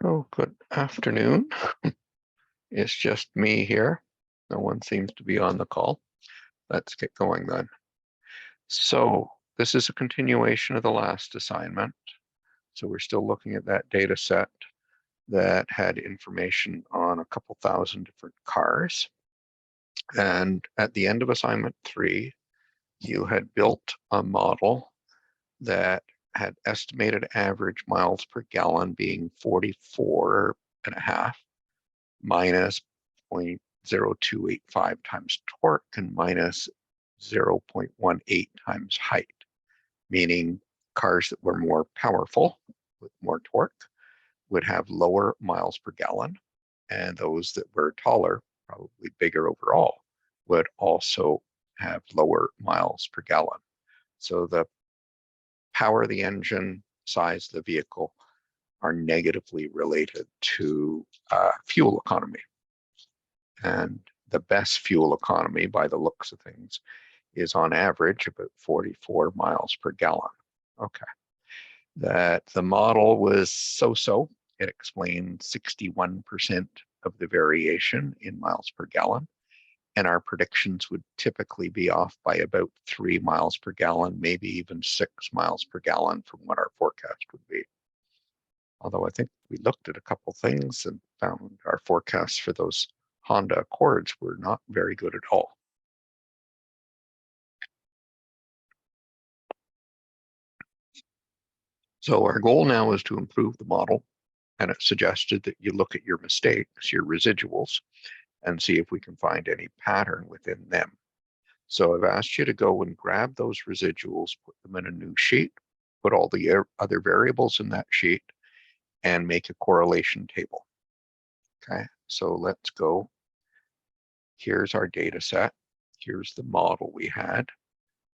Oh, good afternoon. It's just me here. No one seems to be on the call. Let's get going then. So this is a continuation of the last assignment. So we're still looking at that data set that had information on a couple thousand different cars. And at the end of assignment 3, you had built a model that had estimated average miles per gallon being 44.5 minus 0.0285 times torque and minus 0.18 times height, meaning cars that were more powerful with more torque would have lower miles per gallon, and those that were taller, probably bigger overall, would also have lower miles per gallon. So the power of the engine, size of the vehicle are negatively related to fuel economy. And the best fuel economy, by the looks of things, is on average about 44 miles per gallon. Okay. That the model was so-so. It explained 61% of the variation in miles per gallon. And our predictions would typically be off by about 3 miles per gallon, maybe even 6 miles per gallon from what our forecast would be. Although I think we looked at a couple things and found our forecasts for those Honda Accords were not very good at all. So our goal now is to improve the model, and it suggested that you look at your mistakes, your residuals, and see if we can find any pattern within them. So I've asked you to go and grab those residuals, put them in a new sheet, put all the other variables in that sheet, and make a correlation table. Okay, so let's go. Here's our data set. Here's the model we had.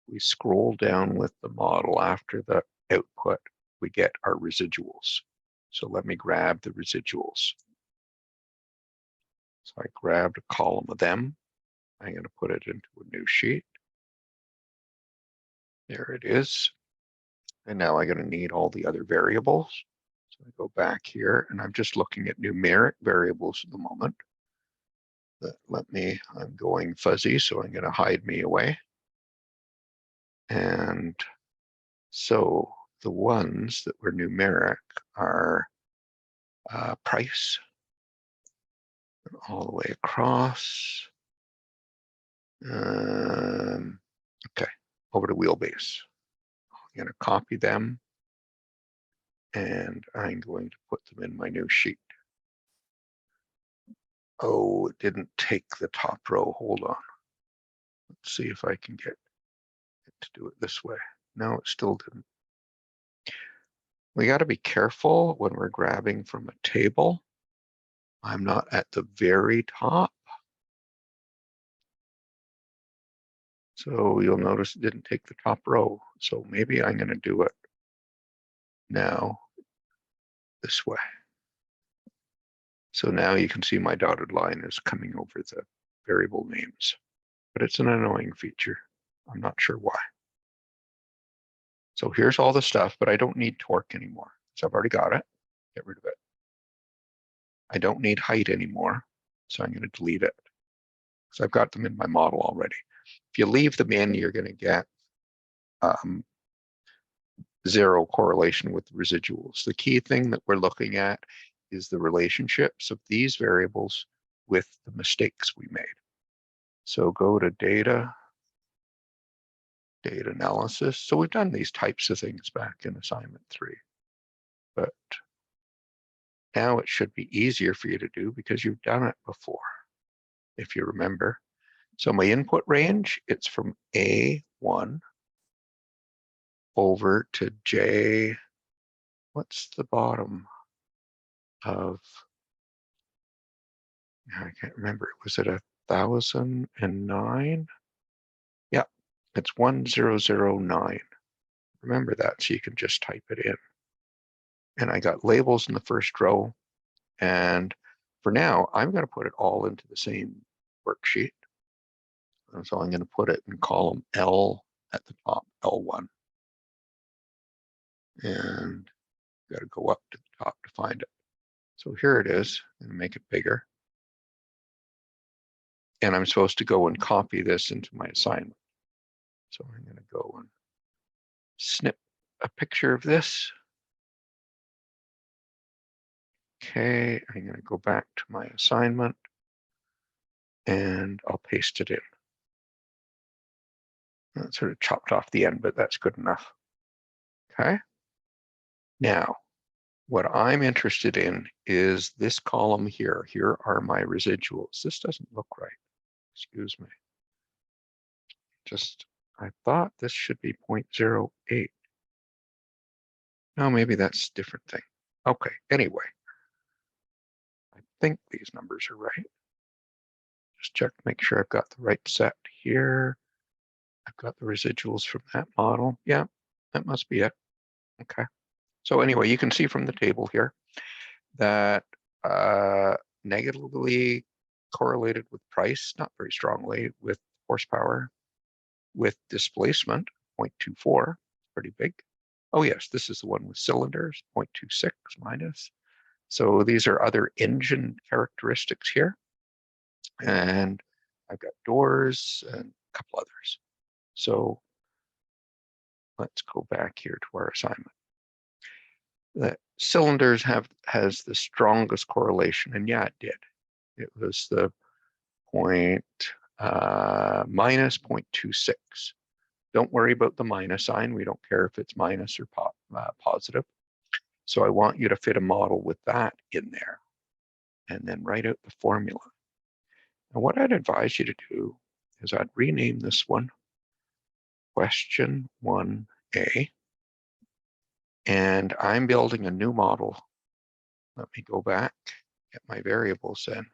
We scroll down with the model after the output, we get our residuals. So let me grab the residuals. So I grabbed a column of them. I'm going to put it into a new sheet. There it is. And now I'm going to need all the other variables. So I go back here, and I'm just looking at numeric variables at the moment. I'm going fuzzy, so I'm going to hide me away. And so the ones that were numeric are price, and all the way across. Okay, over to wheelbase. I'm going to copy them, and I'm going to put them in my new sheet. Oh, it didn't take the top row. Hold on. Let's see if I can get it to do it this way. No, it still didn't. We got to be careful when we're grabbing from a table. I'm not at the very top. So you'll notice it didn't take the top row. So maybe I'm going to do it now this way. So now you can see my dotted line is coming over the variable names, but it's an annoying feature. I'm not sure why. So here's all the stuff, but I don't need torque anymore. So I've already got it. Get rid of it. I don't need height anymore. So I'm going to delete it. So I've got them in my model already. If you leave them in, you're going to get zero correlation with the residuals. The key thing that we're looking at is the relationships of these variables with the mistakes we made. So go to data analysis. So we've done these types of things back in assignment 3, but now it should be easier for you to do because you've done it before, if you remember. So my input range, it's from A1 over to J, what's the bottom of, I can't remember, was it 1009? Yeah, it's 1009. Remember that so you can just type it in. And I got labels in the first row. And for now, I'm going to put it all into the same worksheet. And so I'm going to put it in column L at the top, L1. And got to go up to the top to find it. So here it is, and make it bigger. And I'm supposed to go and copy this into my assignment. So I'm going to go and snip a picture of this. Okay, I'm going to go back to my assignment and I'll paste it in. That sort of chopped off the end, but that's good enough. Okay. Now, what I'm interested in is this column here. Here are my residuals. This doesn't look right. Excuse me. I thought this should be 0.08. No, maybe that's a different thing. Okay, anyway. I think these numbers are right. Just check to make sure I've got the right set here. I've got the residuals from that model. Yeah, that must be it. Okay. So anyway, you can see from the table here that negatively correlated with price, not very strongly, with horsepower, with displacement, 0.24, pretty big. Oh yes, this is the one with cylinders, 0.26 minus. So these are other engine characteristics here. And I've got doors and a couple others. So let's go back here to our assignment. The cylinders has the strongest correlation, and yeah, it did. It was the minus 0.26. Don't worry about the minus sign. We don't care if it's minus or positive. So I want you to fit a model with that in there and then write out the formula. And what I'd advise you to do is I'd rename this one question 1A. And I'm building a new model. Let me go back, get my variables in.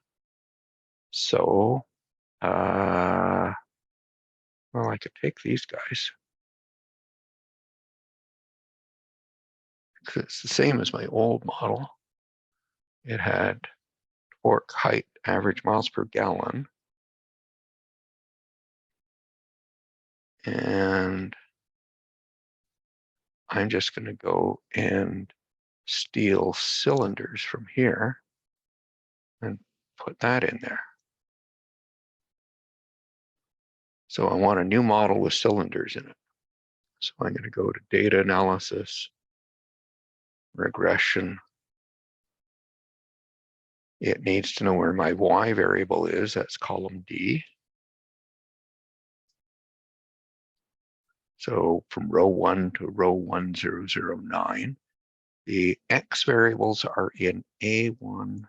So, well, I could take these guys. It's the same as my old model. It had torque, height, average miles per gallon. And I'm just going to go and steal cylinders from here and put that in there. So I want a new model with cylinders in it. So I'm going to go to data analysis, regression. It needs to know where my Y variable is. That's column D. So from row 1 to row 1009, the X variables are in A1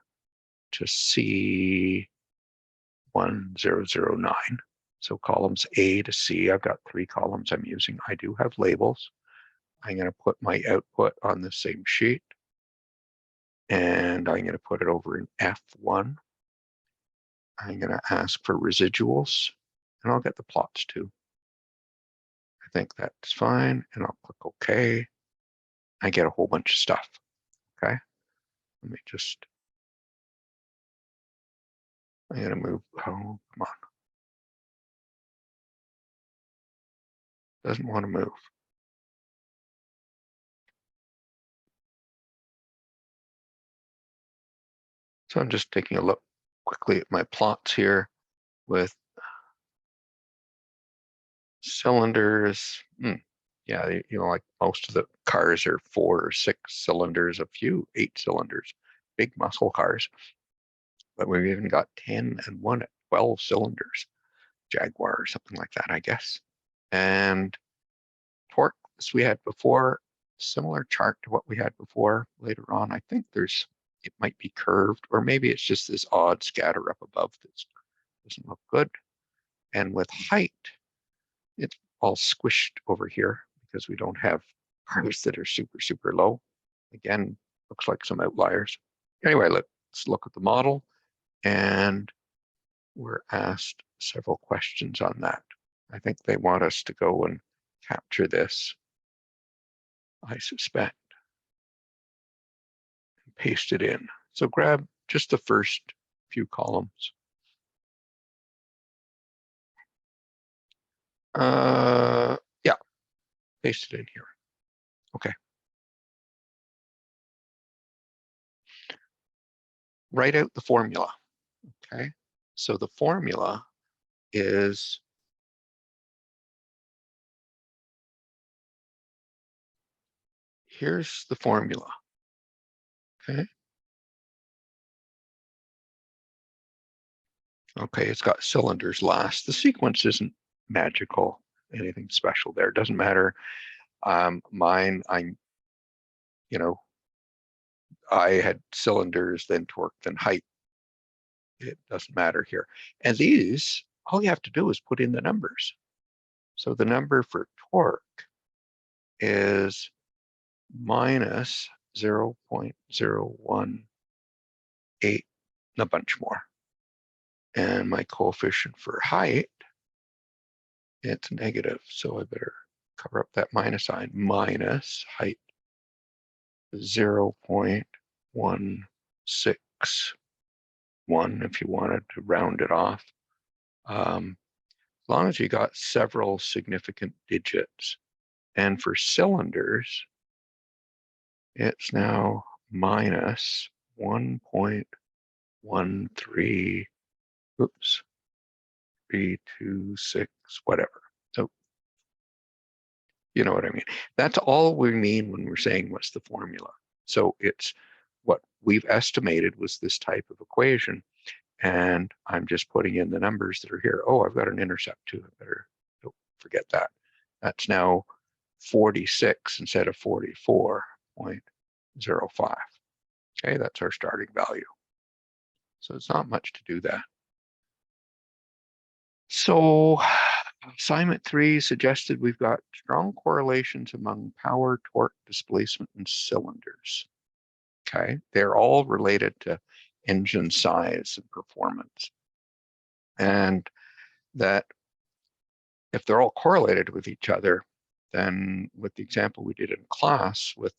to C1009. So columns A to C, I've got 3 columns I'm using. I do have labels. I'm going to put my output on the same sheet. And I'm going to put it over in F1. I'm going to ask for residuals, and I'll get the plots too. I think that's fine, and I'll click OK. I get a whole bunch of stuff. Okay, let me just. I'm going to move. Oh, come on. Doesn't want to move. So I'm just taking a look quickly at my plots here with cylinders. Yeah, you know, like most of the cars are 4 or 6 cylinders, a few 8 cylinders, big muscle cars. But we've even got 10 and 1 at 12 cylinders, Jaguar or something like that, I guess. And torque, as we had before, similar chart to what we had before. Later on, I think it might be curved, or maybe it's just this odd scatter up above that doesn't look good. And with height, it's all squished over here because we don't have cars that are super, super low. Again, looks like some outliers. Anyway, let's look at the model, and we're asked several questions on that. I think they want us to go and capture this, I suspect, and paste it in. So grab just the first few columns. Yeah, paste it in here. Okay. write out the formula, okay? So the formula is here's the formula, okay? Okay, it's got cylinders last. The sequence isn't magical, anything special there. It doesn't matter. Mine, you know, I had cylinders, then torque, then height. It doesn't matter here. And these, all you have to do is put in the numbers. So the number for torque is minus 0.018, a bunch more. And my coefficient for height, it's negative. So I better cover up that minus sign. Minus height 0.161 if you wanted to round it off. As long as you got several significant digits. And for cylinders, it's now minus 1.13, oops, 326, whatever. So you know what I mean? That's all we mean when we're saying what's the formula. So it's what we've estimated was this type of equation. And I'm just putting in the numbers that are here. Oh, I've got an intercept too. I better don't forget that. That's now 46 instead of 44.05. Okay, that's our starting value. So it's not much to do that. So assignment 3 suggested we've got strong correlations among power, torque, displacement, and cylinders. Okay, they're all related to engine size and performance. And that if they're all correlated with each other, then with the example we did in class with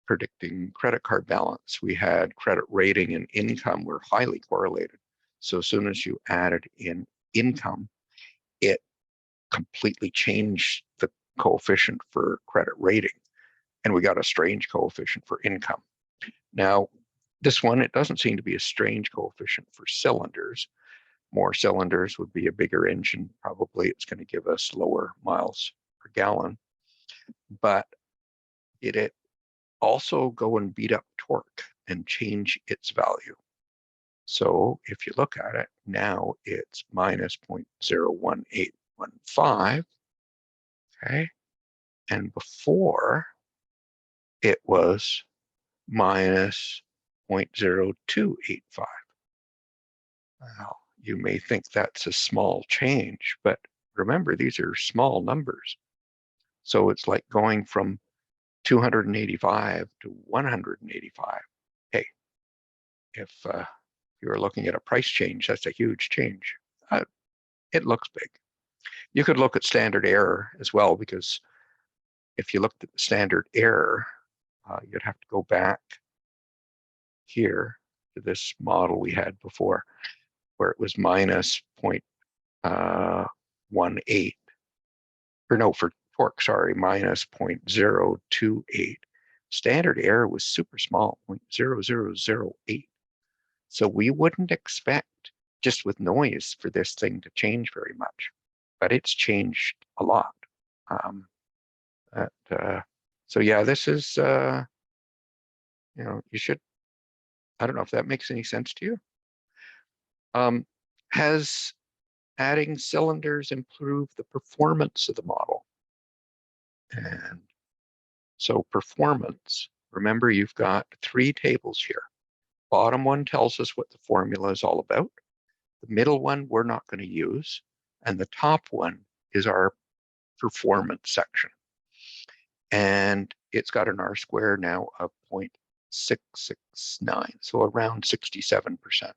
predicting credit card balance, we had credit rating and income were highly correlated. So as soon as you added in income, it completely changed the coefficient for credit rating. And we got a strange coefficient for income. Now, this one, it doesn't seem to be a strange coefficient for cylinders. More cylinders would be a bigger engine. Probably it's going to give us lower miles per gallon. But did it also go and beat up torque and change its value? So if you look at it, now it's minus 0.01815, okay? And before it was minus 0.0285. Now, you may think that's a small change, but remember, these are small numbers. So it's like going from 285 to 185. Hey, if you were looking at a price change, that's a huge change. It looks big. You could look at standard error as well, because if you looked at the standard error, you'd have to go back here to this model we had before, where it was minus 0.18, or no, for torque, sorry, minus 0.028. Standard error was super small, 0.0008. So we wouldn't expect, just with noise, for this thing to change very much, but it's changed a lot. So yeah, this is, you know, you should, I don't know if that makes any sense to you. Has adding cylinders improved the performance of the model? And so performance, remember you've got 3 tables here. Bottom one tells us what the formula is all about. The middle one we're not going to use. And the top one is our performance section. And it's got an R-square now of 0.669, so around 67%.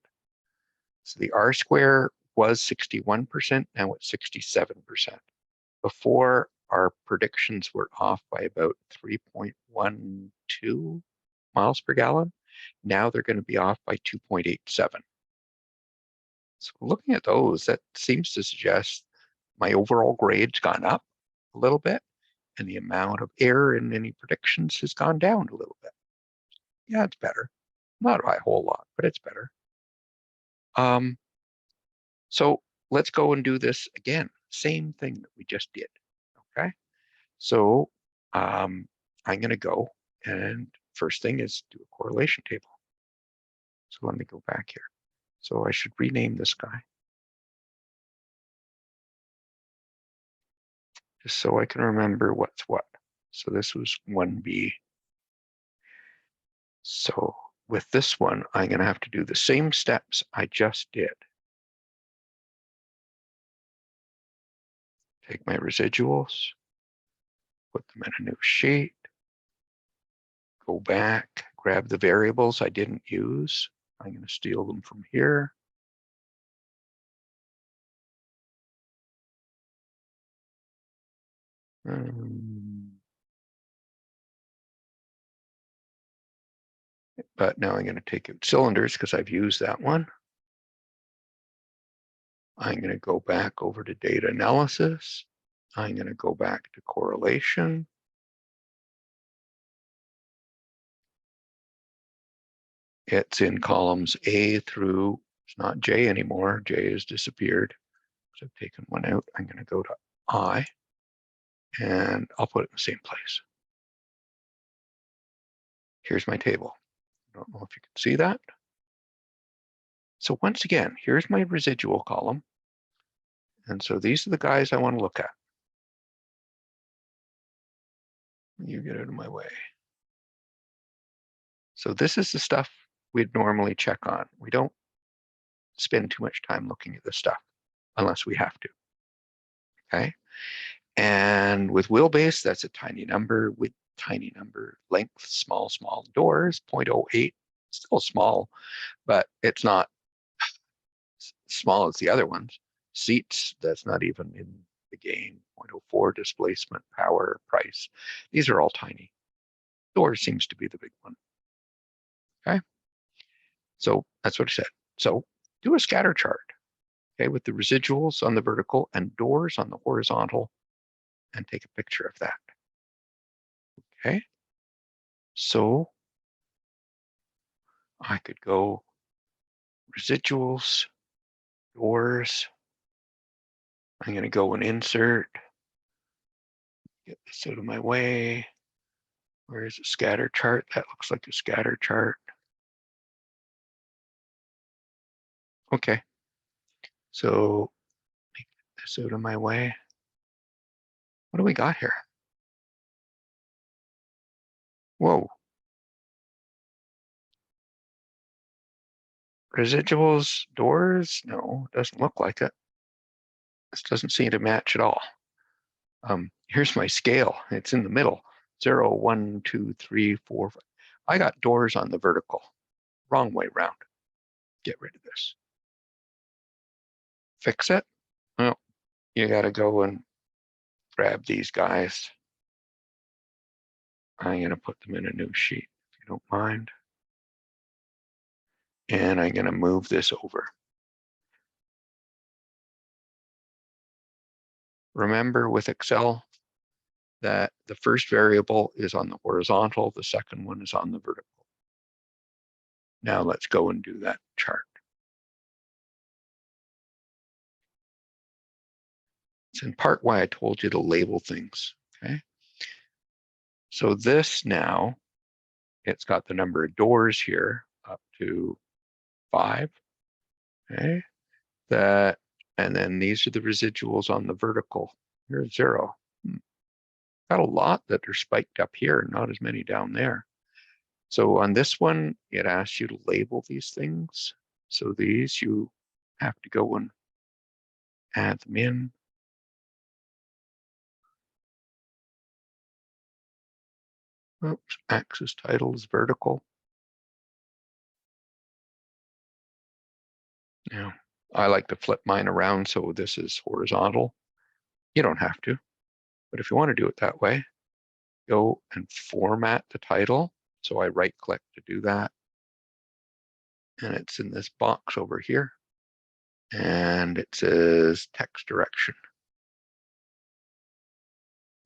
So the R-square was 61%, now it's 67%. Before, our predictions were off by about 3.12 miles per gallon. Now they're going to be off by 2.87. So looking at those, that seems to suggest my overall grade's gone up a little bit, and the amount of error in any predictions has gone down a little bit. Yeah, it's better. Not by a whole lot, but it's better. So let's go and do this again. Same thing that we just did. Okay. So I'm going to go, and first thing is do a correlation table. So let me go back here. So I should rename this guy, just so I can remember what's what. So this was 1B. So with this one, I'm going to have to do the same steps I just did. Take my residuals, put them in a new sheet, go back, grab the variables I didn't use. I'm going to steal them from here. But now I'm going to take out cylinders because I've used that one. I'm going to go back over to data analysis. I'm going to go back to correlation. It's in columns A through, it's not J anymore. J has disappeared. So I've taken one out. I'm going to go to I, and I'll put it in the same place. Here's my table. I don't know if you can see that. So once again, here's my residual column. And so these are the guys I want to look at. You get out of my way. So this is the stuff we'd normally check on. We don't spend too much time looking at this stuff unless we have to. Okay. And with wheelbase, that's a tiny number with tiny number length, small doors, 0.08, still small, but it's not small as the other ones. Seats, that's not even in the game. 0.04 displacement, power, price. These are all tiny. Doors seems to be the big one. Okay. So that's what I said. So do a scatter chart, okay, with the residuals on the vertical and doors on the horizontal, and take a picture of that. Okay. So I could go residuals, doors. I'm going to go and insert, get this out of my way. Where's a scatter chart? That looks like a scatter chart. Okay. So make this out of my way. What do we got here? Whoa. Residuals, doors? No, doesn't look like it. This doesn't seem to match at all. Here's my scale. It's in the middle. 0, 1, 2, 3, 4, 5. I got doors on the vertical. Wrong way round. Get rid of this. Fix it. Well, you got to go and grab these guys. I'm going to put them in a new sheet, if you don't mind. And I'm going to move this over. Remember with Excel that the first variable is on the horizontal, the second one is on the vertical. Now let's go and do that chart. It's in part why I told you to label things, okay? So this now, it's got the number of doors here up to 5, okay? And then these are the residuals on the vertical. Here's 0. Got a lot that are spiked up here, not as many down there. So on this one, it asks you to label these things. So these, you have to go and add them in. Oops, axis title is vertical. Now, I like to flip mine around so this is horizontal. You don't have to, but if you want to do it that way, go and format the title. So I right click to do that. And it's in this box over here. And it says text direction.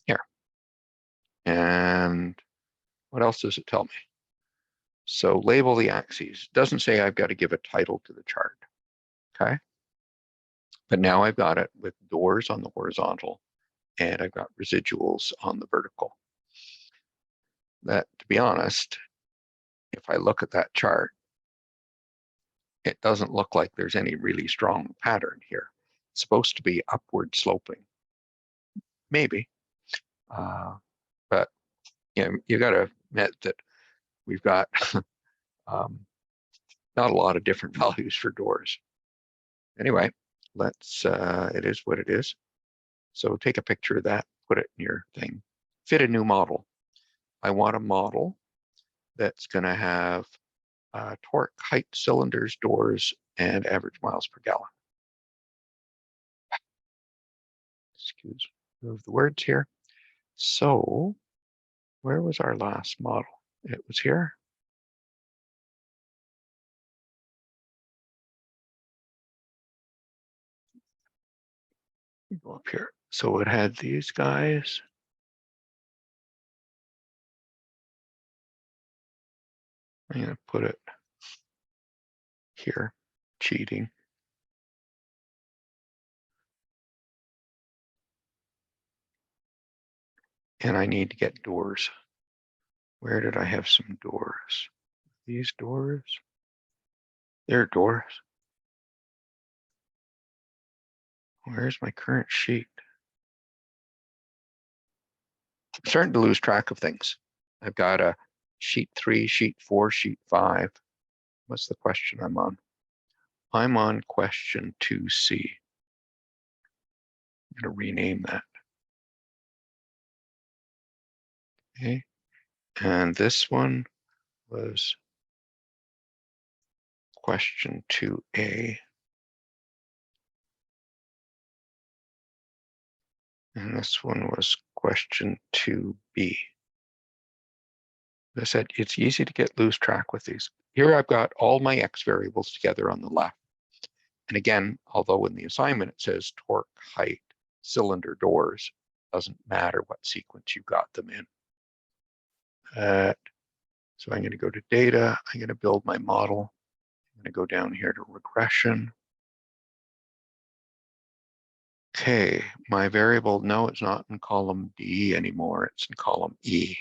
Here. And what else does it tell me? So label the axes. Doesn't say I've got to give a title to the chart. Okay. But now I've got it with doors on the horizontal and I've got residuals on the vertical. That, to be honest, if I look at that chart, it doesn't look like there's any really strong pattern here. It's supposed to be upward sloping. Maybe. But you know, you got to admit that we've got not a lot of different values for doors. Anyway, let's, it is what it is. So take a picture of that, put it in your thing, fit a new model. I want a model that's going to have torque, height, cylinders, doors, and average miles per gallon. Excuse me, move the words here. So where was our last model? It was here. Go up here. So it had these guys. I'm going to put it here, cheating. And I need to get doors. Where did I have some doors? These doors? They're doors. Where's my current sheet? I'm starting to lose track of things. I've got a sheet 3, sheet 4, sheet 5. What's the question I'm on? I'm on question 2C. I'm going to rename that. Okay. And this one was question 2A. And this one was question 2B. As I said, it's easy to lose track with these. Here I've got all my X variables together on the left. And again, although in the assignment it says torque, height, cylinder, doors, doesn't matter what sequence you got them in. So I'm going to go to data. I'm going to build my model. I'm going to go down here to regression. Okay, my variable, no, it's not in column D anymore. It's in column E.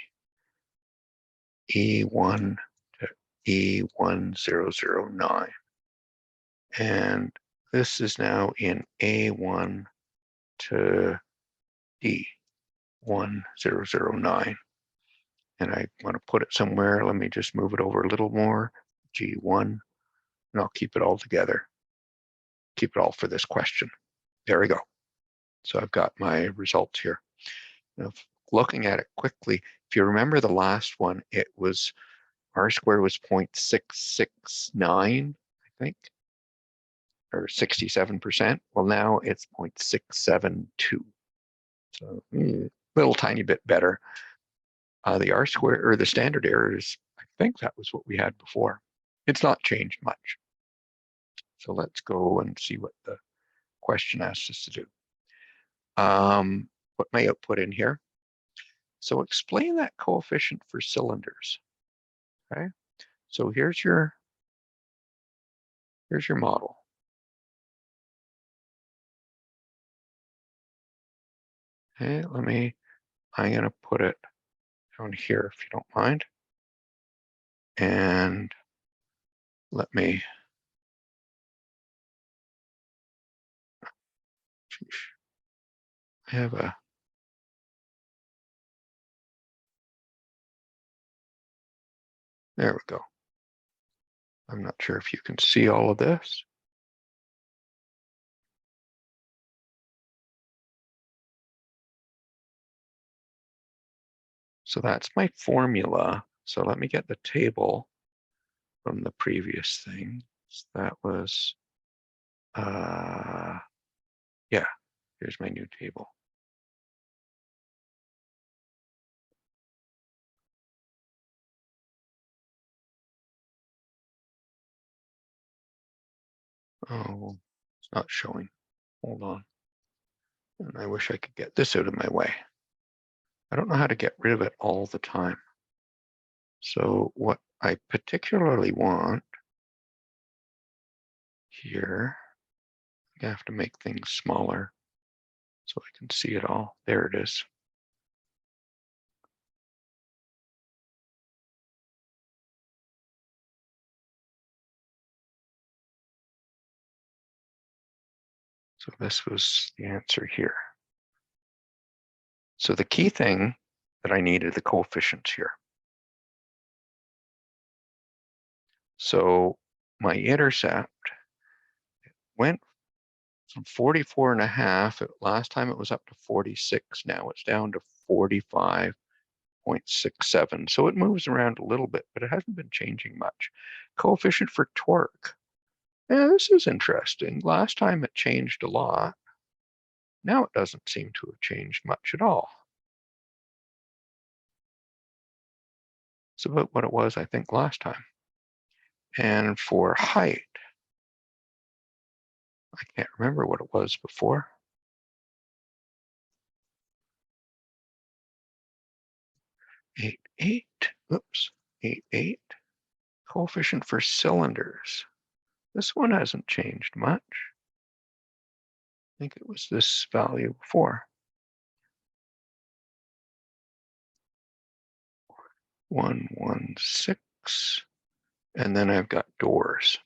E1 to E1009. And this is now in A1 to D1009. And I want to put it somewhere. Let me just move it over a little more. G1, and I'll keep it all together. Keep it all for this question. There we go. So I've got my results here. Now, looking at it quickly, if you remember the last one, it was R squared was 0.669, I think, or 67%. Well, now it's 0.672. So a little tiny bit better. The R squared, or the standard error is, I think that was what we had before. It's not changed much. So let's go and see what the question asks us to do. Put my output in here. So explain that coefficient for cylinders. Okay. So here's your model. Okay, I'm going to put it down here if you don't mind. And let me, I have a, there we go. I'm not sure if you can see all of this. So that's my formula. So let me get the table from the previous thing. So that was, yeah, here's my new table. Oh, it's not showing. Hold on. And I wish I could get this out of my way. I don't know how to get rid of it all the time. So what I particularly want here, I have to make things smaller so I can see it all. There it is. So this was the answer here. So the key thing that I need are the coefficients here. So my intercept went from 44.5. Last time it was up to 46. Now it's down to 45.67. So it moves around a little bit, but it hasn't been changing much. Coefficient for torque. Yeah, this is interesting. Last time it changed a lot. Now it doesn't seem to have changed much at all. It's about what it was, I think, last time. And for height, I can't remember what it was before. 8.8, oops, 8.8. Coefficient for cylinders. This one hasn't changed much. I think it was this value before. 116. And then I've got doors.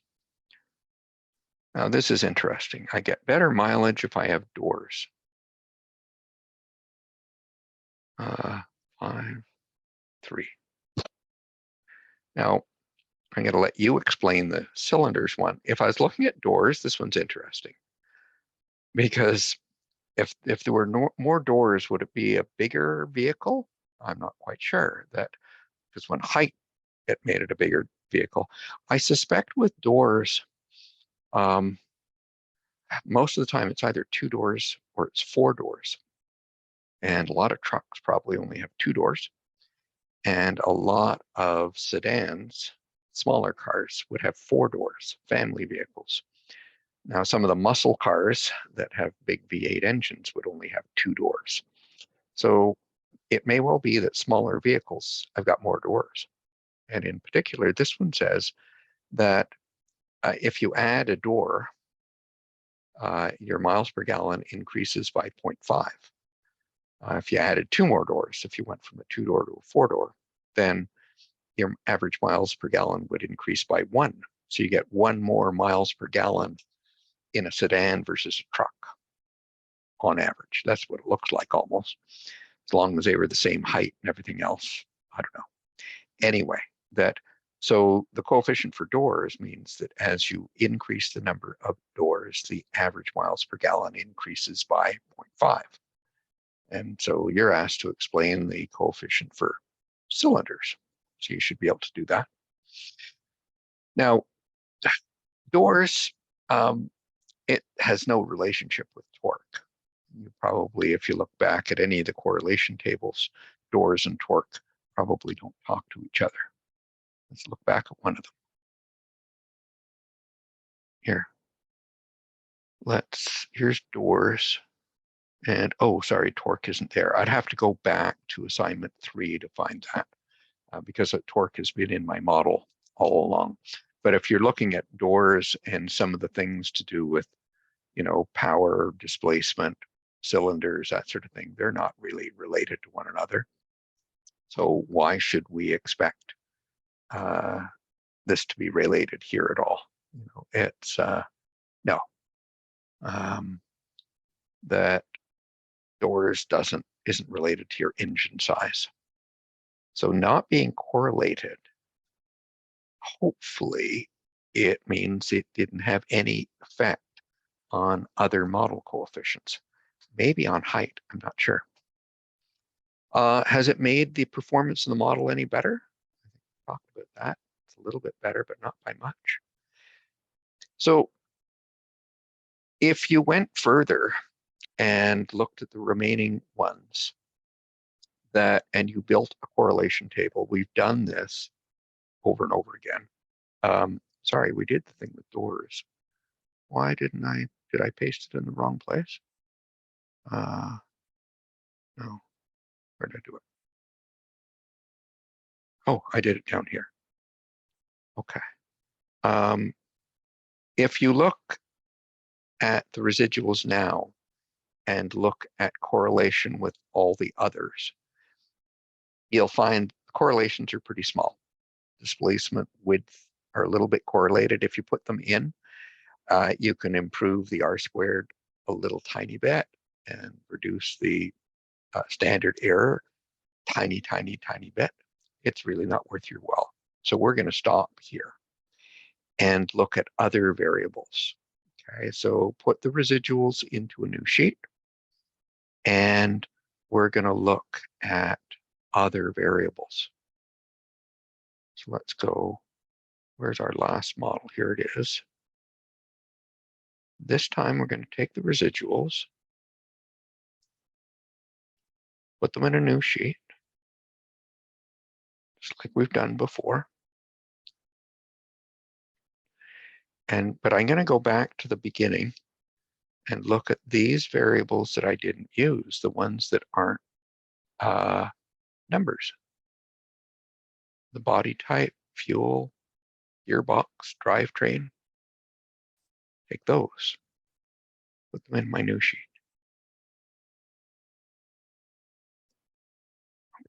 Now this is interesting. I get better mileage if I have doors. 5, 3. Now I'm going to let you explain the cylinders one. If I was looking at doors, this one's interesting because if there were more doors, would it be a bigger vehicle? I'm not quite sure that, because when height, it made it a bigger vehicle. I suspect with doors, most of the time it's either 2 doors or it's 4 doors. And a lot of trucks probably only have 2 doors. And a lot of sedans, smaller cars, would have 4 doors, family vehicles. Now, some of the muscle cars that have big V8 engines would only have 2 doors. So it may well be that smaller vehicles have got more doors. And in particular, this one says that if you add a door, your miles per gallon increases by 0.5. If you added 2 more doors, if you went from a 2-door to a 4-door, then your average miles per gallon would increase by 1. So you get 1 more miles per gallon in a sedan versus a truck on average. That's what it looks like almost, as long as they were the same height and everything else. I don't know. Anyway, so the coefficient for doors means that as you increase the number of doors, the average miles per gallon increases by 0.5. And so you're asked to explain the coefficient for cylinders. So you should be able to do that. Now, doors, it has no relationship with torque. You probably, if you look back at any of the correlation tables, doors and torque probably don't talk to each other. Let's look back at one of them. Here. Here's doors. And, oh, sorry, torque isn't there. I'd have to go back to assignment 3 to find that because torque has been in my model all along. But if you're looking at doors and some of the things to do with, power, displacement, cylinders, that sort of thing, they're not really related to one another. So why should we expect this to be related here at all? It's no. That doors isn't related to your engine size. So not being correlated, hopefully it means it didn't have any effect on other model coefficients. Maybe on height, I'm not sure. Has it made the performance of the model any better? I think we talked about that. It's a little bit better, but not by much. So if you went further and looked at the remaining ones and you built a correlation table, we've done this over and over again. Sorry, we did the thing with doors. Why did I paste it in the wrong place? No, where did I do it? Oh, I did it down here. Okay. If you look at the residuals now and look at correlation with all the others, you'll find correlations are pretty small. Displacement, width are a little bit correlated. If you put them in, you can improve the R squared a little tiny bit and reduce the standard error tiny bit. It's really not worth your while. So we're going to stop here and look at other variables. Okay, so put the residuals into a new sheet, and we're going to look at other variables. So let's go, where's our last model? Here it is. This time we're going to take the residuals, put them in a new sheet, just like we've done before. But I'm going to go back to the beginning and look at these variables that I didn't use, the ones that aren't numbers. The body type, fuel, gearbox, drivetrain. Take those, put them in my new sheet.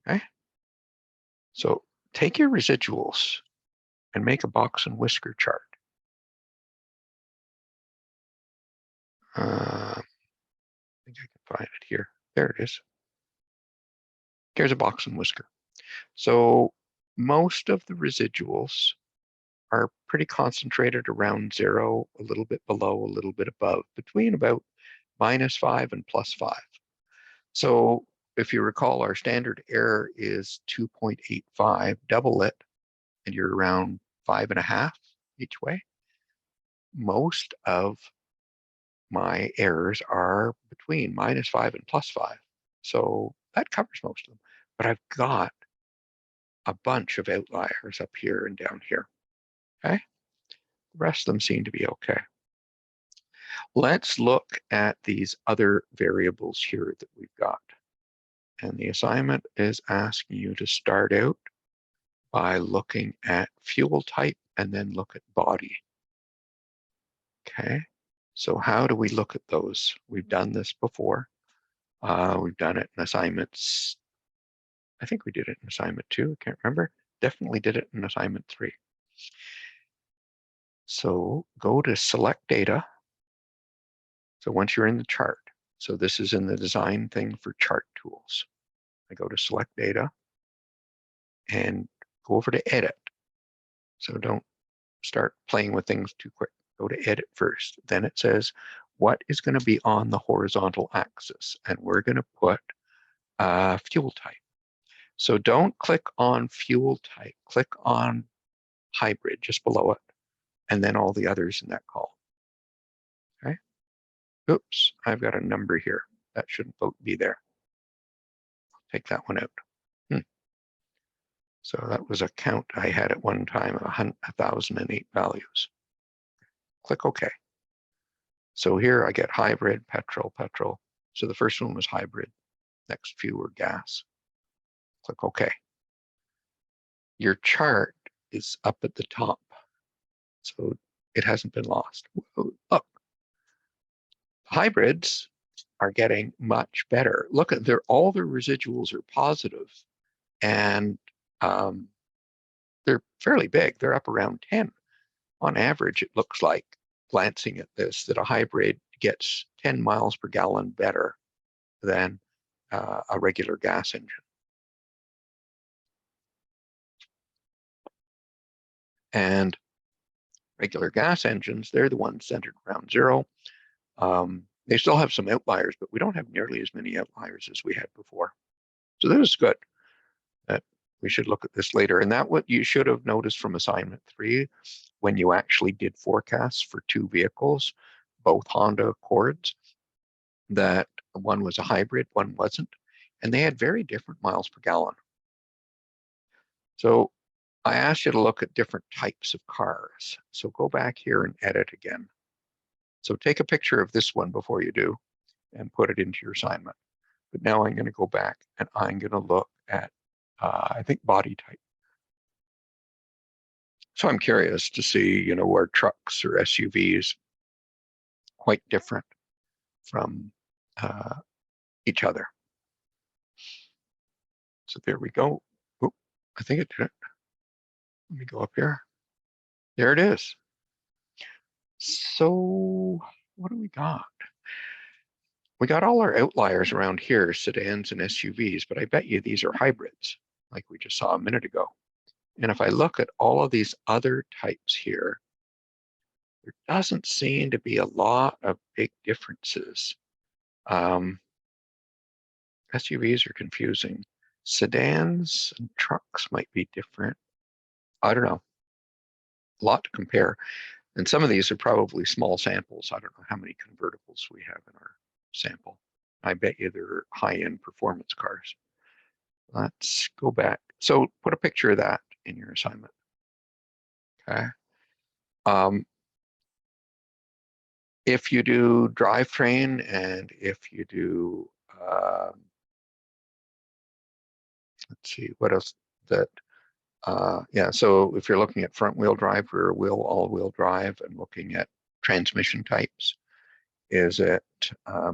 Okay. So take your residuals and make a box and whisker chart. I think I can find it here. There it is. Here's a box and whisker. So most of the residuals are pretty concentrated around 0, a little bit below, a little bit above, between about -5 and +5. So if you recall, our standard error is 2.85, double it, and you're around 5.5 each way. Most of my errors are between -5 and +5. So that covers most of them. But I've got a bunch of outliers up here and down here. Okay. The rest of them seem to be okay. Let's look at these other variables here that we've got. And the assignment is asking you to start out by looking at fuel type and then look at body. Okay, so how do we look at those? We've done this before. We've done it in assignments. I think we did it in assignment 2. I can't remember. Definitely did it in assignment 3. So go to select data. So once you're in the chart, so this is in the design thing for chart tools. I go to select data and go over to edit. So don't start playing with things too quick. Go to edit first. Then it says, what is going to be on the horizontal axis? And we're going to put fuel type. So don't click on fuel type. Click on hybrid just below it, and then all the others in that column. Okay. Oops, I've got a number here. That shouldn't be there. Take that one out. So that was a count I had at one time, 1,008 values. Click OK. So here I get hybrid, petrol. So the first one was hybrid. Next few were gas. Click OK. Your chart is up at the top, so it hasn't been lost. Look, hybrids are getting much better. Look at all their residuals are positive, and they're fairly big. They're up around 10. On average, it looks like, glancing at this, that a hybrid gets 10 miles per gallon better than a regular gas engine. And regular gas engines, they're the ones centered around 0. They still have some outliers, but we don't have nearly as many outliers as we had before. So this is good. That we should look at this later. And that what you should have noticed from assignment 3, when you actually did forecasts for 2 vehicles, both Honda Accords, that one was a hybrid, one wasn't, and they had very different miles per gallon. So I asked you to look at different types of cars. So go back here and edit again. So take a picture of this one before you do and put it into your assignment. But now I'm going to go back and I'm going to look at, I think, body type. So I'm curious to see, you know, are trucks or SUVs quite different from each other? So there we go. Oop, I think it did it. Let me go up here. There it is. So what do we got? We got all our outliers around here, sedans and SUVs, but I bet you these are hybrids, like we just saw a minute ago. And if I look at all of these other types here, there doesn't seem to be a lot of big differences. SUVs are confusing. Sedans and trucks might be different. I don't know. A lot to compare. And some of these are probably small samples. I don't know how many convertibles we have in our sample. I bet you they're high-end performance cars. Let's go back. So put a picture of that in your assignment. Okay. If you do drivetrain and if you do, let's see, what else that, yeah, so if you're looking at front wheel drive, rear wheel, all wheel drive, and looking at transmission types, is it a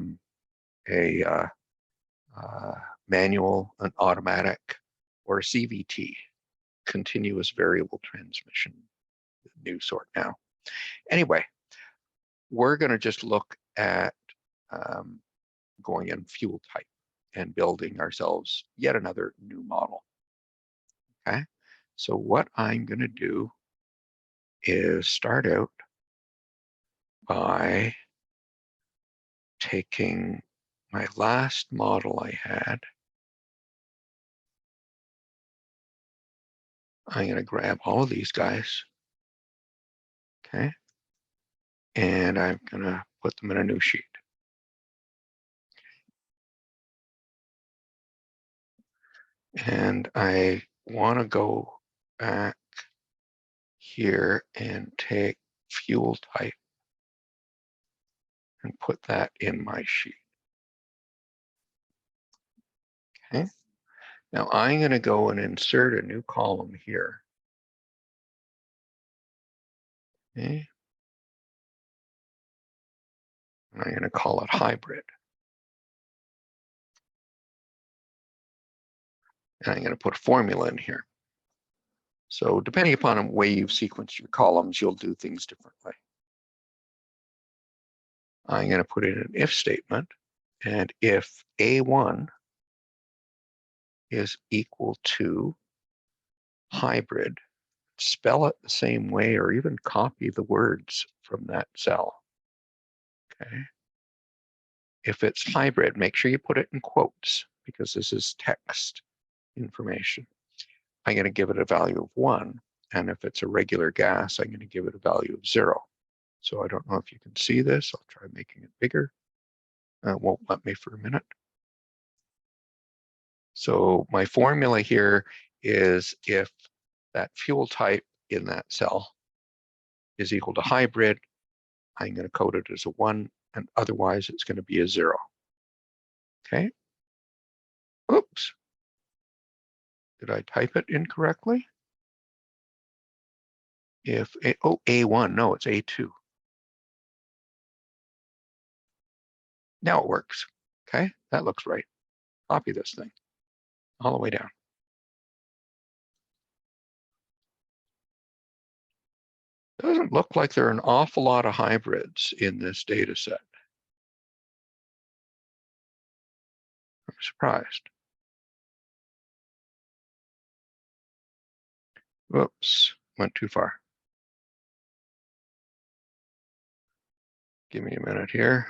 manual, an automatic, or a CVT, continuous variable transmission, new sort now. Anyway, we're going to just look at going in fuel type and building ourselves yet another new model. Okay, so what I'm going to do is start out by taking my last model I had. I'm going to grab all of these guys. Okay, and I'm going to put them in a new sheet. And I want to go back here and take fuel type and put that in my sheet. Okay. Now I'm going to go and insert a new column here. Okay. And I'm going to call it hybrid. And I'm going to put a formula in here. So depending upon the way you've sequenced your columns, you'll do things differently. I'm going to put in an if statement, and if A1 is equal to hybrid, spell it the same way or even copy the words from that cell. Okay. If it's hybrid, make sure you put it in quotes because this is text information. I'm going to give it a value of 1. And if it's a regular gas, I'm going to give it a value of 0. So I don't know if you can see this. I'll try making it bigger. It won't let me for a minute. So my formula here is if that fuel type in that cell is equal to hybrid, I'm going to code it as a 1, and otherwise it's going to be a 0. Okay. Oops. Did I type it incorrectly? If A1, no, it's A2. Now it works. Okay, that looks right. Copy this thing all the way down. Doesn't look like there are an awful lot of hybrids in this data set. I'm surprised. Whoops, went too far. Give me a minute here.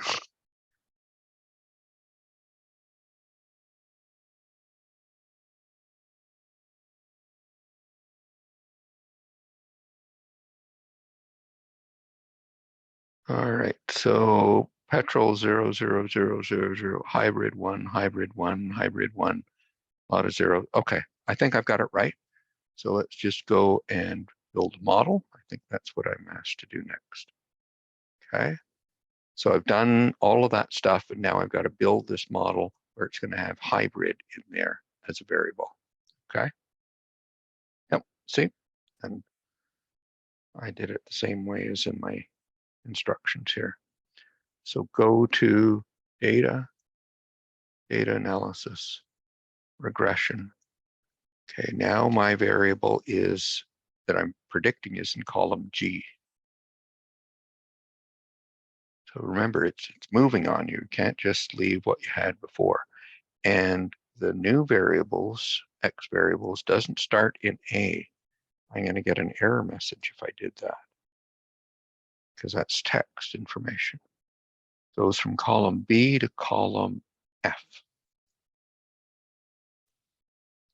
All right, so petrol 00000, hybrid 1, hybrid 1, hybrid 1, a lot of 0. Okay, I think I've got it right. So let's just go and build a model. I think that's what I'm asked to do next. Okay, so I've done all of that stuff, and now I've got to build this model where it's going to have hybrid in there as a variable. Okay. Yep. See, and I did it the same way as in my instructions here. So go to data, data analysis, regression. Okay, now my variable is that I'm predicting is in column G. So remember, it's moving on you. You can't just leave what you had before. And the new variables, X variables, doesn't start in A. I'm going to get an error message if I did that, because that's text information. Goes from column B to column F.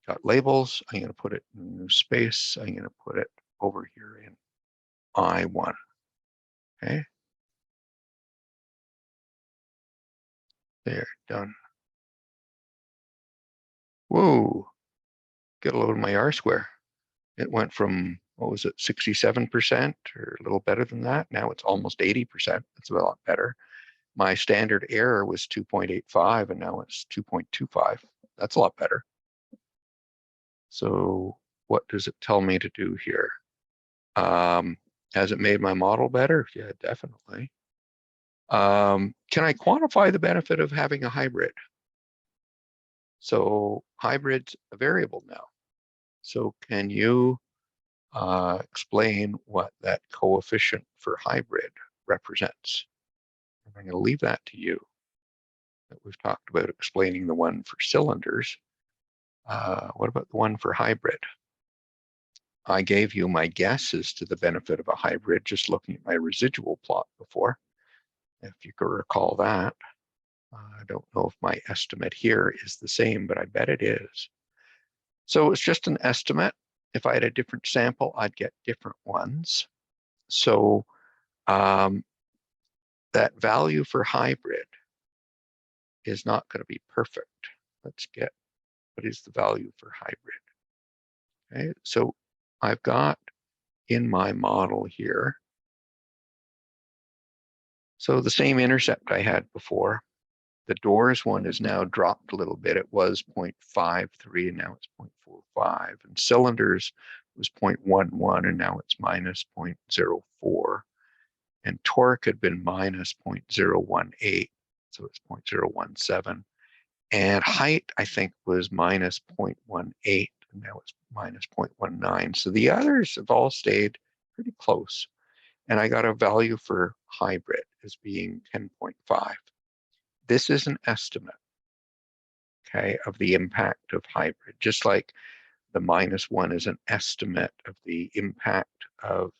Got labels. I'm going to put it in space. I'm going to put it over here in I1. Okay. There, done. Whoa, get a load of my R square. It went from, what was it, 67% or a little better than that. Now it's almost 80%. That's a lot better. My standard error was 2.85 and now it's 2.25. That's a lot better. So what does it tell me to do here? Has it made my model better? Yeah, definitely. Can I quantify the benefit of having a hybrid? So hybrid's a variable now. So can you explain what that coefficient for hybrid represents? I'm going to leave that to you. We've talked about explaining the one for cylinders. What about the one for hybrid? I gave you my guesses to the benefit of a hybrid just looking at my residual plot before. If you can recall that. I don't know if my estimate here is the same, but I bet it is. So it's just an estimate. If I had a different sample, I'd get different ones. So that value for hybrid is not going to be perfect. Let's get, what is the value for hybrid? Okay, so I've got in my model here, so the same intercept I had before. The doors one is now dropped a little bit. It was 0.53 and now it's 0.45. And cylinders was 0.11 and now it's minus 0.04. And torque had been minus 0.018, so it's 0.017. And height, I think, was minus 0.18, and now it's minus 0.19. So the others have all stayed pretty close. And I got a value for hybrid as being 10.5. This is an estimate, okay, of the impact of hybrid, just like the -1 is an estimate of the impact of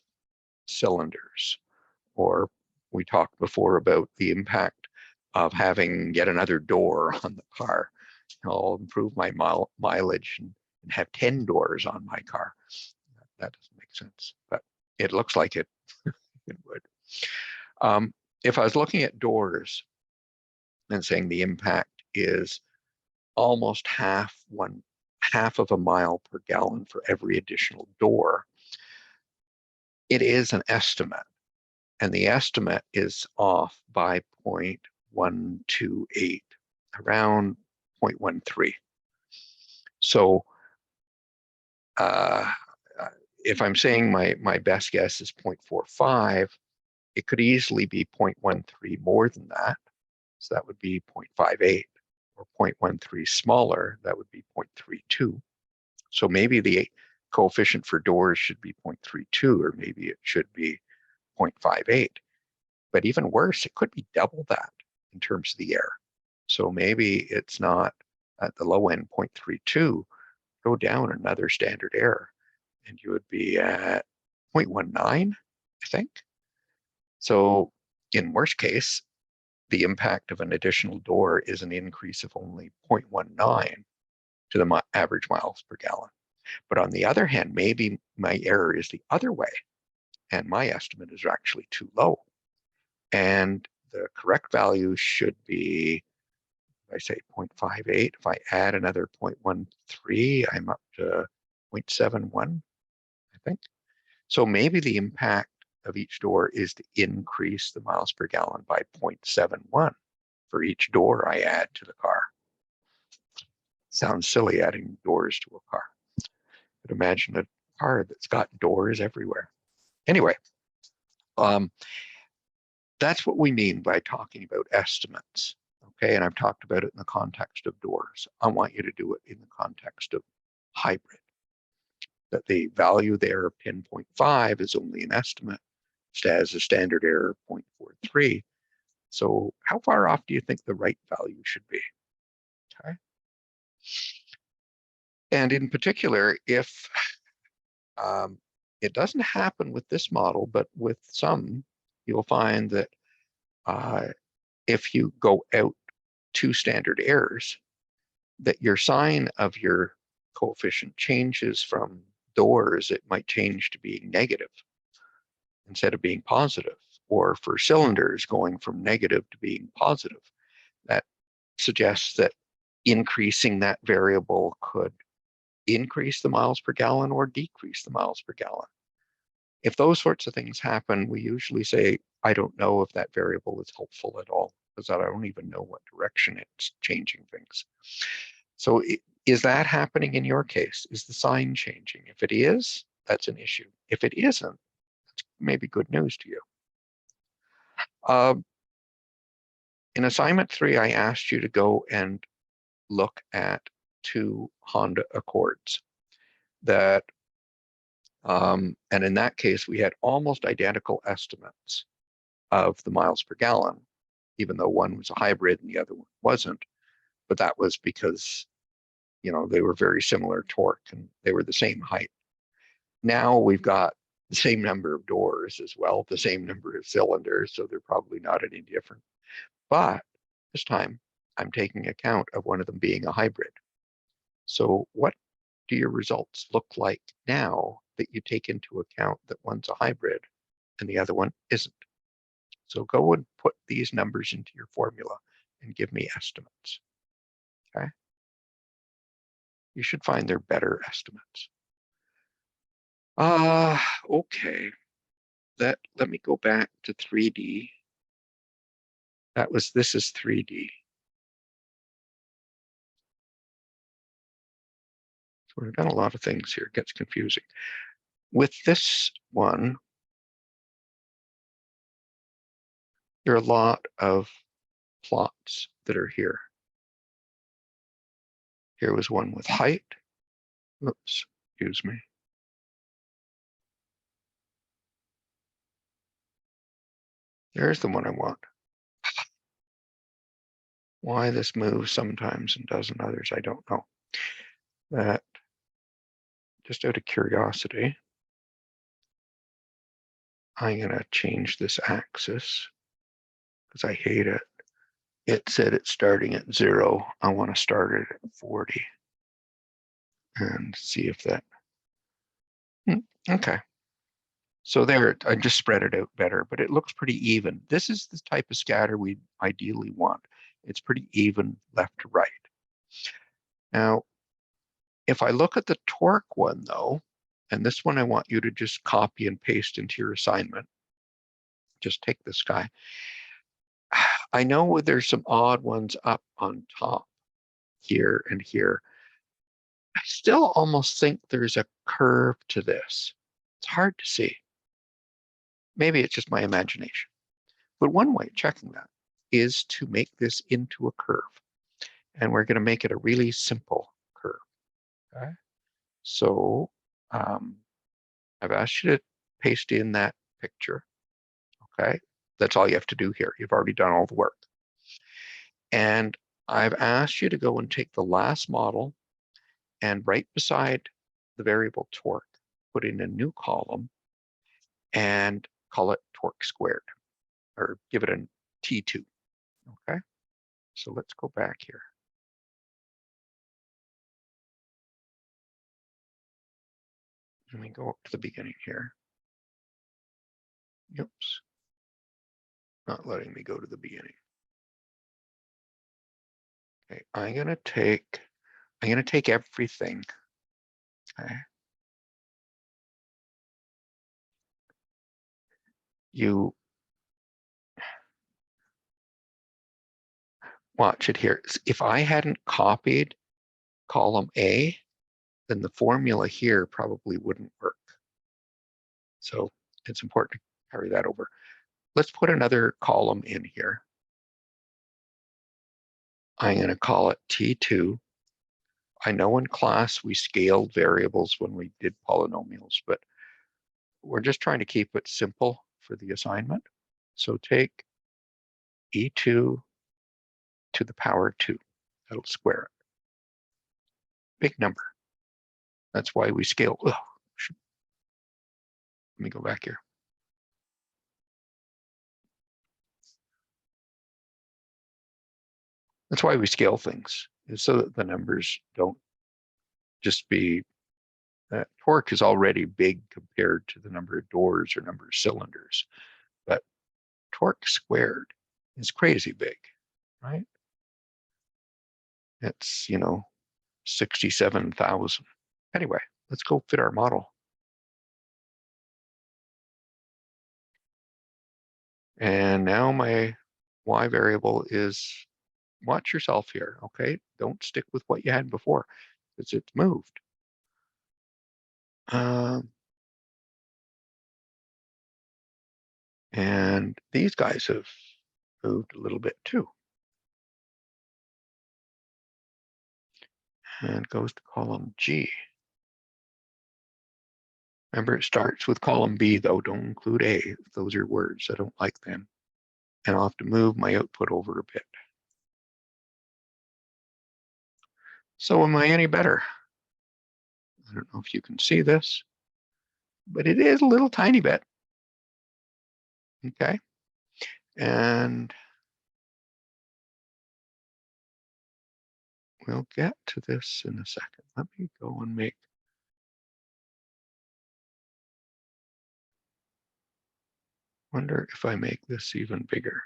cylinders. Or we talked before about the impact of having yet another door on the car. I'll improve my mileage and have 10 doors on my car. That doesn't make sense, but it looks like it, it would. If I was looking at doors and saying the impact is almost half of a mile per gallon for every additional door, it is an estimate. And the estimate is off by 0.128, around 0.13. So if I'm saying my best guess is 0.45, it could easily be 0.13 more than that. So that would be 0.58, or 0.13 smaller, that would be 0.32. So maybe the coefficient for doors should be 0.32, or maybe it should be 0.58. But even worse, it could be double that in terms of the error. So maybe it's not at the low end 0.32, go down another standard error, and you would be at 0.19, I think. So in worst case, the impact of an additional door is an increase of only 0.19 to the average miles per gallon. But on the other hand, maybe my error is the other way, and my estimate is actually too low. And the correct value should be, I say 0.58. If I add another 0.13, I'm up to 0.71, I think. So maybe the impact of each door is to increase the miles per gallon by 0.71 for each door I add to the car. Sounds silly adding doors to a car. But imagine a car that's got doors everywhere. Anyway, that's what we mean by talking about estimates. Okay, and I've talked about it in the context of doors. I want you to do it in the context of hybrid. That the value there of 10.5 is only an estimate, as a standard error of 0.43. So how far off do you think the right value should be? Okay. And in particular, if it doesn't happen with this model, but with some, you'll find that if you go out 2 standard errors, that your sign of your coefficient changes from doors, it might change to being negative instead of being positive, or for cylinders going from negative to being positive. That suggests that increasing that variable could increase the miles per gallon or decrease the miles per gallon. If those sorts of things happen, we usually say, I don't know if that variable is helpful at all, because I don't even know what direction it's changing things. So is that happening in your case? Is the sign changing? If it is, that's an issue. If it isn't, that's maybe good news to you. In assignment 3, I asked you to go and look at 2 Honda Accords that, and in that case, we had almost identical estimates of the miles per gallon, even though one was a hybrid and the other one wasn't. But that was because, they were very similar torque and they were the same height. Now we've got the same number of doors as well, the same number of cylinders, so they're probably not any different. But this time, I'm taking account of one of them being a hybrid. So what do your results look like now that you take into account that one's a hybrid and the other one isn't? So go and put these numbers into your formula and give me estimates. Okay. You should find they're better estimates. Okay. Let me go back to 3D. This is 3D. So we've done a lot of things here. It gets confusing. With this one, there are a lot of plots that are here. Here was one with height. Oops, excuse me. There's the one I want. Why this moves sometimes and doesn't others, I don't know. That, just out of curiosity, I'm gonna change this axis because I hate it. It said it's starting at 0. I want to start it at 40 and see if that, okay. So there, I just spread it out better, but it looks pretty even. This is the type of scatter we ideally want. It's pretty even left to right. Now, if I look at the torque one though, and this one I want you to just copy and paste into your assignment. Just take this guy. I know there's some odd ones up on top here and here. I still almost think there's a curve to this. It's hard to see. Maybe it's just my imagination. But one way of checking that is to make this into a curve. And we're going to make it a really simple curve. Okay. So I've asked you to paste in that picture. Okay. That's all you have to do here. You've already done all the work. And I've asked you to go and take the last model and right beside the variable torque, put in a new column and call it torque squared, or give it a T2. Okay. So let's go back here. Let me go up to the beginning here. Oops. Not letting me go to the beginning. Okay, I'm gonna take everything. Okay. You watch it here. If I hadn't copied column A, then the formula here probably wouldn't work. So it's important to carry that over. Let's put another column in here. I'm going to call it T2. I know in class we scaled variables when we did polynomials, but we're just trying to keep it simple for the assignment. So take E2 to the power 2. That'll square it. Big number. That's why we scale. Oh, let me go back here. That's why we scale things, is so that the numbers don't just be, torque is already big compared to the number of doors or number of cylinders, but torque squared is crazy big, right? It's, 67,000. Anyway, let's go fit our model. And now my y variable is, watch yourself here, okay? Don't stick with what you had before, because it's moved. And these guys have moved a little bit too. And it goes to column G. Remember, it starts with column B, though. Don't include A. Those are words. I don't like them. And I'll have to move my output over a bit. So am I any better? I don't know if you can see this, but it is a little tiny bit. Okay. And we'll get to this in a second. Let me go and wonder if I make this even bigger.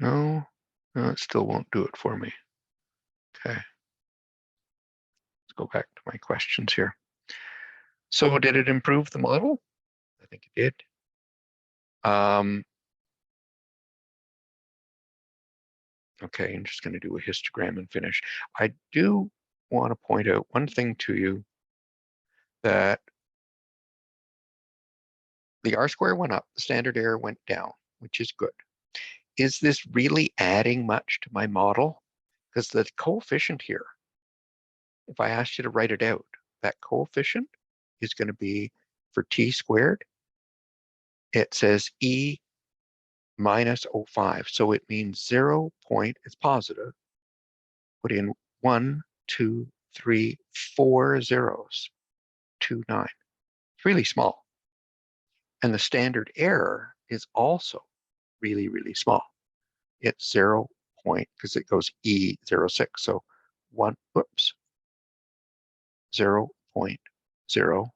No, it still won't do it for me. Okay. Let's go back to my questions here. So did it improve the model? I think it did. Okay, I'm just going to do a histogram and finish. I do want to point out one thing to you, that the R-square went up, the standard error went down, which is good. Is this really adding much to my model? Because the coefficient here, if I asked you to write it out, that coefficient is going to be for t squared. It says E minus 0.5. So it means 0 point is positive. Put in 1, 2, 3, 4 zeros, 2, 9. It's really small. And the standard error is also really, really small. It's 0 point, because it goes E06. So 0.0,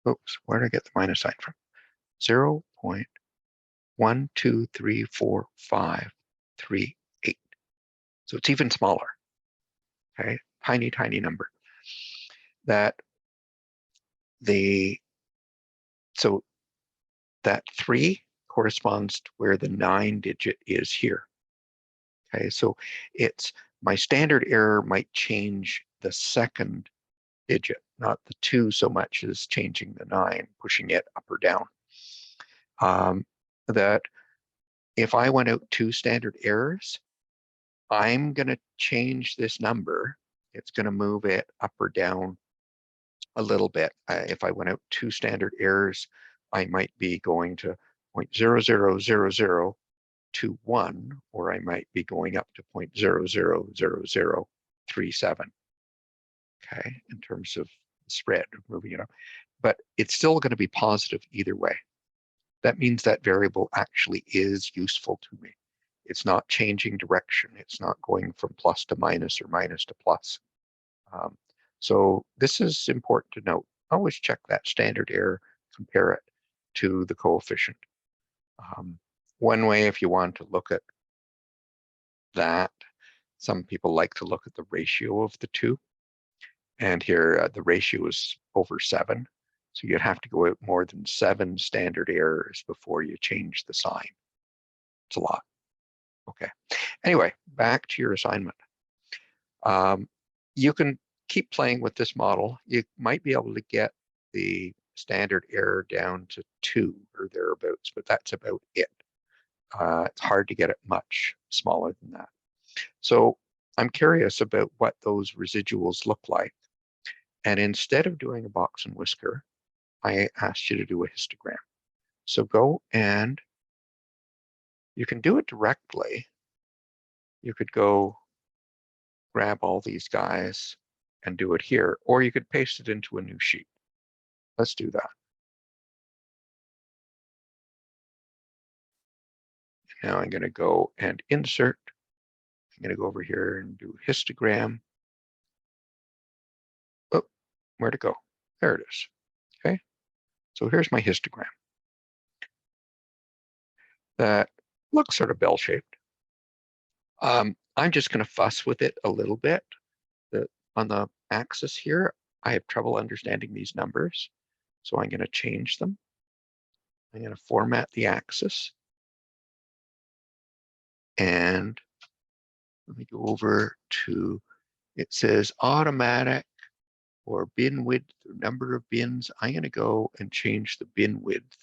oops, where did I get the minus sign from? 0.1234538. So it's even smaller. Okay, tiny, tiny number. So that 3 corresponds to where the 9 digit is here. Okay, so it's, my standard error might change the second digit, not the 2 so much as changing the 9, pushing it up or down. That if I went out 2 standard errors, I'm going to change this number. It's going to move it up or down a little bit. If I went out 2 standard errors, I might be going to 0.000021, or I might be going up to 0.000037. Okay, in terms of spread, moving it up. But it's still going to be positive either way. That means that variable actually is useful to me. It's not changing direction. It's not going from plus to minus or minus to plus. So this is important to note. Always check that standard error, compare it to the coefficient. One way, if you want to look at that, some people like to look at the ratio of the two. And here the ratio is over 7. So you'd have to go out more than 7 standard errors before you change the sign. It's a lot. Okay. Anyway, back to your assignment. You can keep playing with this model, you might be able to get the standard error down to 2 or thereabouts, but that's about it. It's hard to get it much smaller than that. So I'm curious about what those residuals look like. And instead of doing a box and whisker, I asked you to do a histogram. So go and you can do it directly. You could go grab all these guys and do it here, or you could paste it into a new sheet. Let's do that. Now I'm going to go and insert. I'm going to go over here and do histogram. Oh, where'd it go? There it is. Okay. So here's my histogram. That looks sort of bell-shaped. I'm just going to fuss with it a little bit. On the axis here, I have trouble understanding these numbers. So I'm going to change them. I'm going to format the axis. And let me go over to, it says automatic or bin width or number of bins. I'm going to go and change the bin width.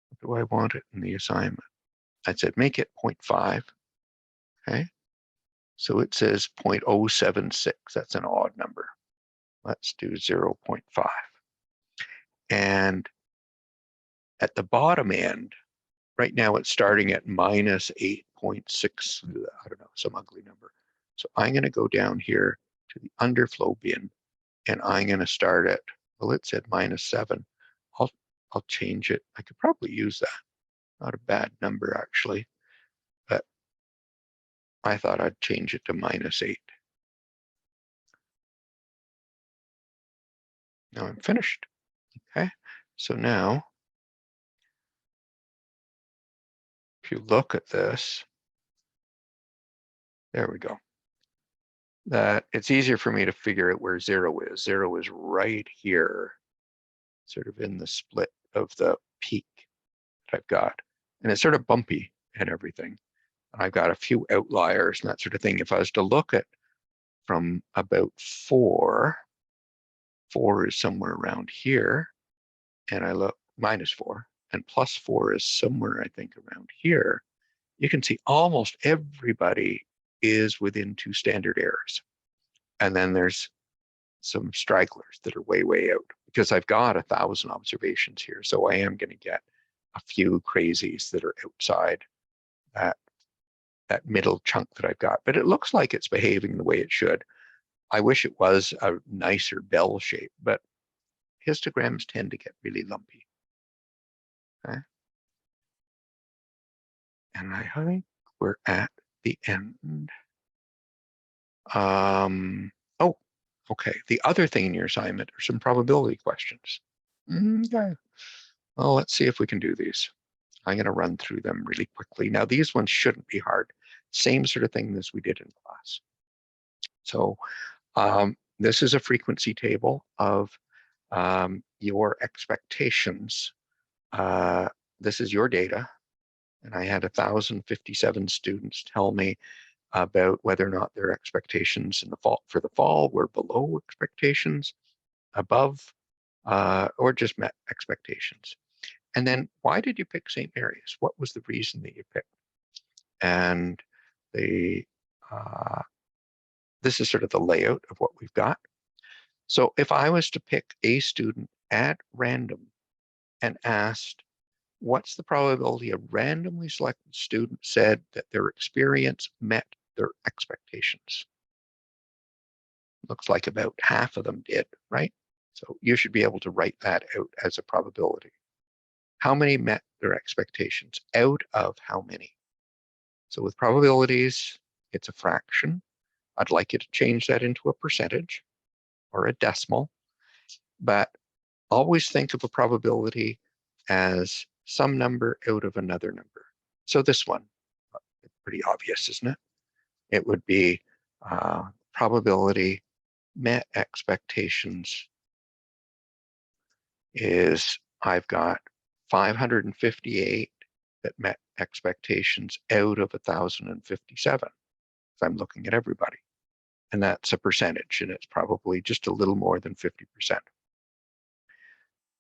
What do I want it in the assignment? I said make it 0.5. Okay. So it says 0.076. That's an odd number. Let's do 0.5. And at the bottom end, right now it's starting at minus 8.6, I don't know, some ugly number. So I'm going to go down here to the underflow bin, and I'm going to start at, well, it said minus 7. I'll change it. I could probably use that. Not a bad number, actually. But I thought I'd change it to minus 8. Now I'm finished. Okay. So now, if you look at this, there we go. That it's easier for me to figure out where 0 is. 0 is right here, sort of in the split of the peak that I've got. And it's sort of bumpy and everything. I've got a few outliers and that sort of thing. If I was to look at from about 4, 4 is somewhere around here, and I look minus 4, and plus 4 is somewhere, I think, around here, you can see almost everybody is within 2 standard errors. And then there's some stragglers that are way, way out, because I've got 1,000 observations here. So I am going to get a few crazies that are outside that middle chunk that I've got. But it looks like it's behaving the way it should. I wish it was a nicer bell shape, but histograms tend to get really lumpy. Okay. And I think we're at the end. Oh, okay. The other thing in your assignment are some probability questions. Okay. Well, let's see if we can do these. I'm going to run through them really quickly. Now, these ones shouldn't be hard. Same sort of thing as we did in class. So this is a frequency table of your expectations. This is your data. And I had 1,057 students tell me about whether or not their expectations in the fall for the fall were below expectations, above, or just met expectations. And then why did you pick St. Mary's? What was the reason that you picked? And the this is sort of the layout of what we've got. So if I was to pick a student at random and asked, what's the probability a randomly selected student said that their experience met their expectations? Looks like about half of them did, right? So you should be able to write that out as a probability. How many met their expectations? Out of how many? So with probabilities, it's a fraction. I'd like you to change that into a percentage or a decimal, but always think of a probability as some number out of another number. So this one, pretty obvious, isn't it? It would be probability met expectations is I've got 558 that met expectations out of 1,057. If I'm looking at everybody. And that's a percentage, and it's probably just a little more than 50%.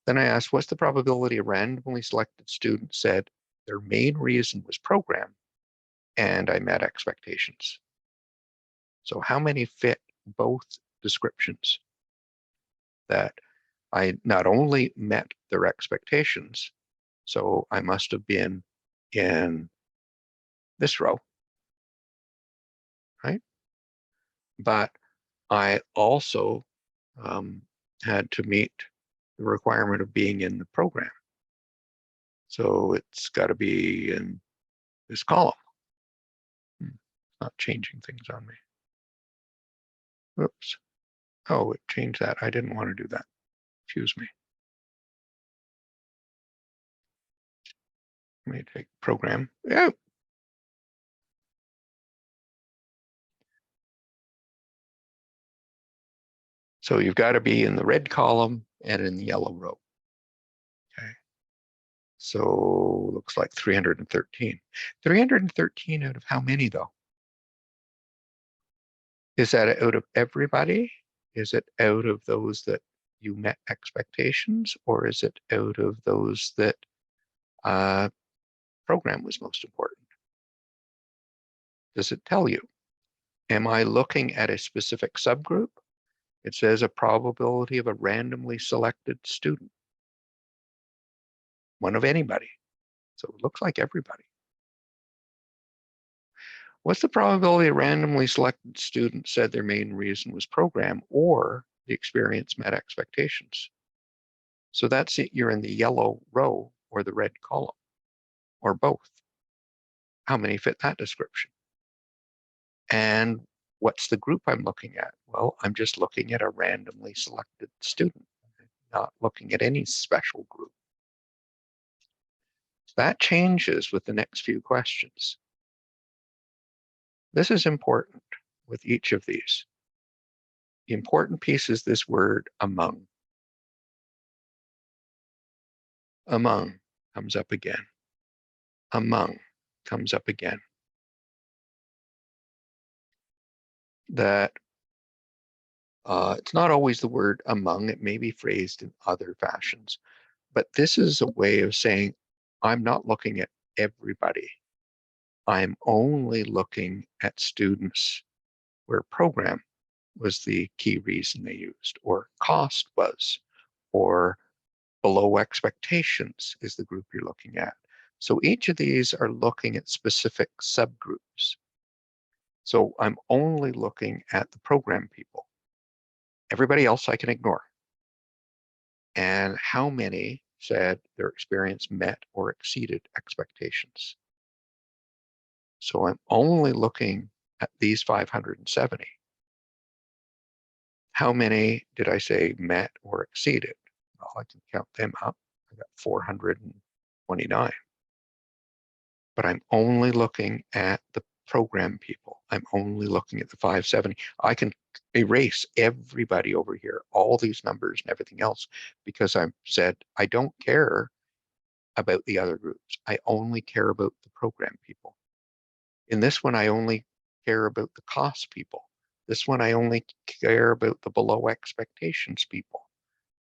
Then I asked, what's the probability a randomly selected student said their main reason was program, and I met expectations? So how many fit both descriptions? That I not only met their expectations, so I must have been in this row, right? But I also had to meet the requirement of being in the program. So it's got to be in this column. It's not changing things on me. Oops. Oh, it changed that. I didn't want to do that. Excuse me. Let me take program. Yeah. So you've got to be in the red column and in the yellow row. Okay. So looks like 313. 313 out of how many though? Is that out of everybody? Is it out of those that you met expectations, or is it out of those that program was most important? Does it tell you? Am I looking at a specific subgroup? It says a probability of a randomly selected student. One of anybody. So it looks like everybody. What's the probability a randomly selected student said their main reason was program or the experience met expectations? So that's it. You're in the yellow row or the red column or both. How many fit that description? And what's the group I'm looking at? Well, I'm just looking at a randomly selected student, not looking at any special group. That changes with the next few questions. This is important with each of these. The important piece is this word among. Among comes up again. Among comes up again. That it's not always the word among. It may be phrased in other fashions. But this is a way of saying, I'm not looking at everybody. I'm only looking at students where program was the key reason they used, or cost was, or below expectations is the group you're looking at. So each of these are looking at specific subgroups. So I'm only looking at the program people. Everybody else I can ignore. And how many said their experience met or exceeded expectations? So I'm only looking at these 570. How many did I say met or exceeded? Well, I can count them up. I got 429. But I'm only looking at the program people. I'm only looking at the 570. I can erase everybody over here, all these numbers and everything else, because I've said I don't care about the other groups. I only care about the program people. In this one, I only care about the cost people. This one, I only care about the below expectations people.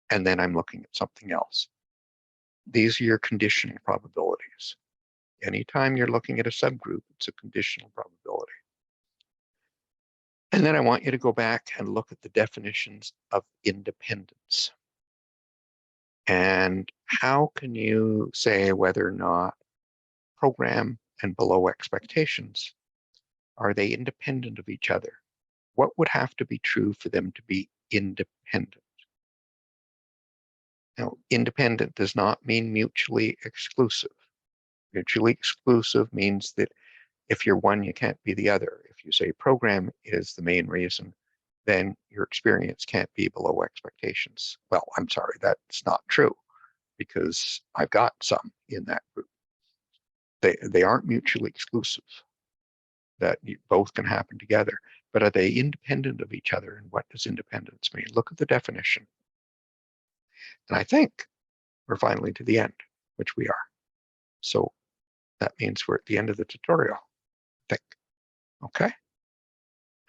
And then I'm looking at something else. These are your conditional probabilities. Anytime you're looking at a subgroup, it's a conditional probability. And then I want you to go back and look at the definitions of independence. And how can you say whether or not program and below expectations, are they independent of each other? What would have to be true for them to be independent? Now, independent does not mean mutually exclusive. Mutually exclusive means that if you're one, you can't be the other. If you say program is the main reason, then your experience can't be below expectations. Well, I'm sorry, that's not true, because I've got some in that group. They aren't mutually exclusive, that both can happen together. But are they independent of each other? And what does independence mean? Look at the definition. And I think we're finally to the end, which we are. So that means we're at the end of the tutorial, I think. Okay.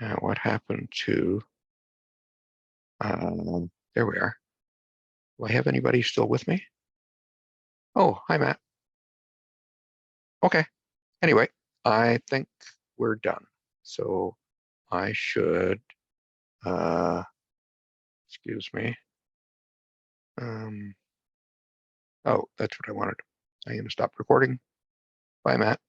Now, what happened to, there we are. Do I have anybody still with me? Oh, hi, Matt. Okay. Anyway, I think we're done. So I should, excuse me. Oh, that's what I wanted. I'm going to stop recording. Bye, Matt.